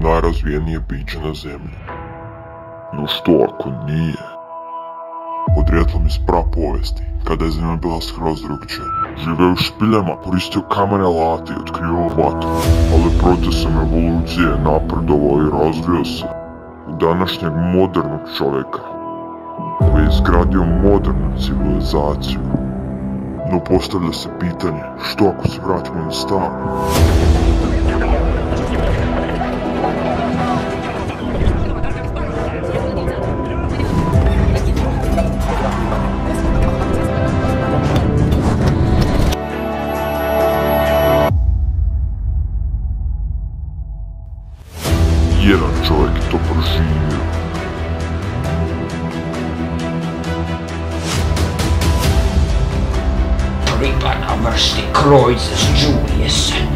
najrazvijenije biće na zemlji. No što ako nije? Podrijetlom iz prapovijesti, kada je zemlja bila skroz drugčija. Živeo u špiljama, koristio kamene alate i otkrivao vatru, ali procesom evolucije napredovao i razvio se u današnjeg modernog čovjeka, koji je izgradio modernu civilizaciju. No postavlja se pitanje, što ako se vratimo na staro? Jedan čovjek je to proživio. Pripada vrsti Croesus Julius.